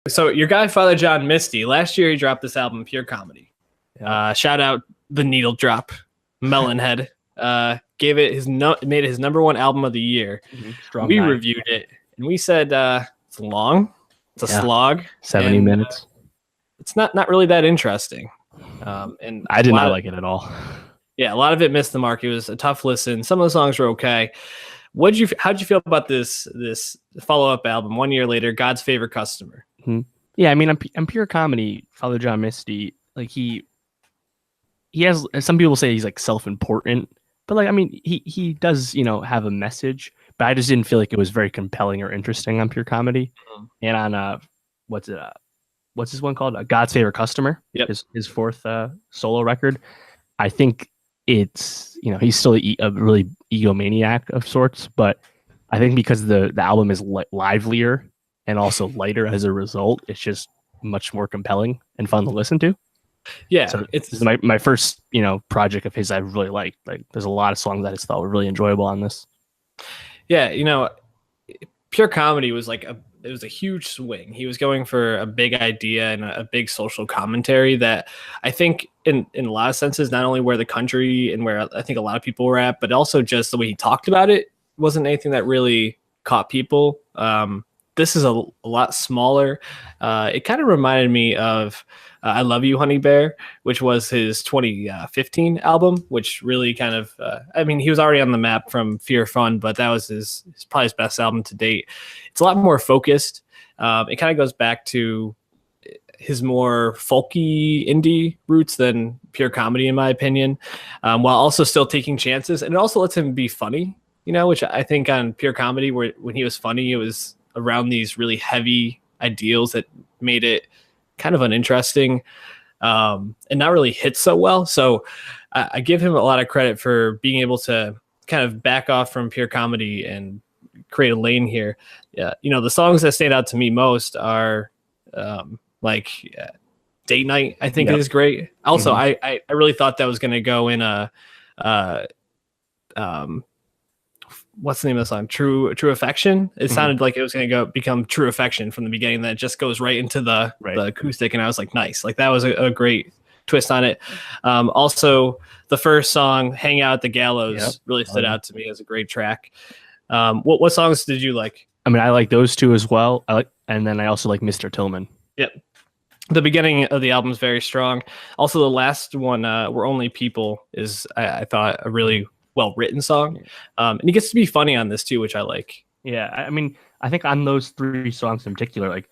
So your guy, Father John Misty, last year he dropped this album, Pure Comedy. Yeah. Shout out the Needle Drop, Melonhead. Gave it made it his number 1 album of the year. We reviewed it and we said it's long, it's a slog, 70 minutes. It's not really that interesting. And I did not like it at all. Yeah, a lot of it missed the mark. It was a tough listen. Some of the songs were okay. How'd you feel about this follow-up album 1 year later, God's Favorite Customer? Mm-hmm. Yeah, I mean, I'm Pure Comedy, Father John Misty. Like he has, some people say he's like self-important, but like, I mean, he does, have a message, but I just didn't feel like it was very compelling or interesting on Pure Comedy. Mm-hmm. And on what's this one called? God's Favorite Customer. Yep. His 4th solo record. I think it's, he's still a really egomaniac of sorts, but I think because the album is livelier and also lighter as a result, it's just much more compelling and fun to listen to. Yeah, so this is my first project of his I really liked. Like, there's a lot of songs that I just thought were really enjoyable on this. Yeah, Pure Comedy was it was a huge swing. He was going for a big idea and a big social commentary that I think in a lot of senses, not only where the country and where I think a lot of people were at, but also just the way he talked about it wasn't anything that really caught people. This is a lot smaller. It kind of reminded me of I Love You, Honey Bear, which was his 2015 album, which really kind of, he was already on the map from Fear Fun, but that was his probably his best album to date. It's a lot more focused. It kind of goes back to his more folky indie roots than Pure Comedy, in my opinion, while also still taking chances. And it also lets him be funny, which I think on Pure Comedy, when he was funny, it was around these really heavy ideals that made it kind of uninteresting and not really hit so well. So I give him a lot of credit for being able to kind of back off from Pure Comedy and create a lane here. Yeah, the songs that stand out to me most are Date Night, I think is great. Also, I really thought that was going to go in a what's the name of the song? True Affection. It sounded like it was going to become True Affection from the beginning. That just goes right into the acoustic, and I was like, nice. Like, that was a great twist on it. Also, the first song, Hang Out at the Gallows, really stood out to me as a great track. What songs did you like? I mean, I like those two as well. And then I also like Mr. Tillman. Yep. The beginning of the album is very strong. Also, the last one, We're Only People, is I thought a really well-written song. And he gets to be funny on this too, which I like. Yeah, I mean, I think on those 3 songs in particular, like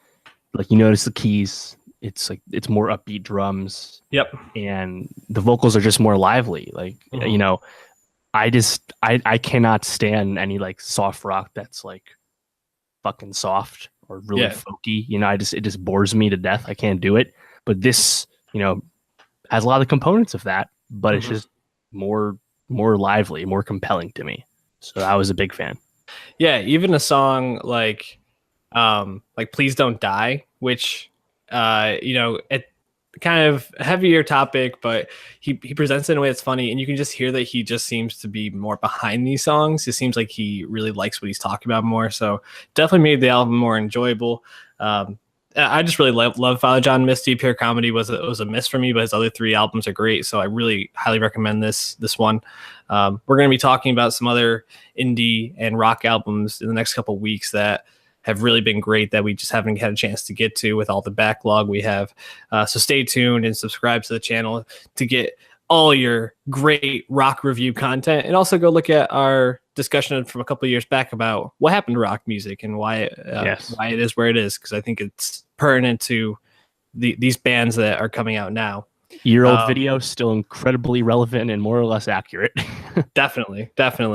you notice the keys, it's more upbeat drums. Yep. And the vocals are just more lively. Like, I cannot stand any like soft rock that's like fucking soft or really folky. It just bores me to death. I can't do it. But this, has a lot of components of that, but it's just more lively, more compelling to me. So I was a big fan. Yeah, even a song like Please Don't Die, which it kind of heavier topic, but he presents it in a way that's funny, and you can just hear that he just seems to be more behind these songs. It seems like he really likes what he's talking about more. So definitely made the album more enjoyable. I just really love Father John Misty. Pure Comedy was a miss for me, but his other 3 albums are great. So I really highly recommend this one. We're going to be talking about some other indie and rock albums in the next couple of weeks that have really been great that we just haven't had a chance to get to with all the backlog we have. So stay tuned and subscribe to the channel to get all your great rock review content, and also go look at our discussion from a couple of years back about what happened to rock music and why it is where it is, because I think it's pertinent to these bands that are coming out now. Year-old video, still incredibly relevant and more or less accurate. Definitely.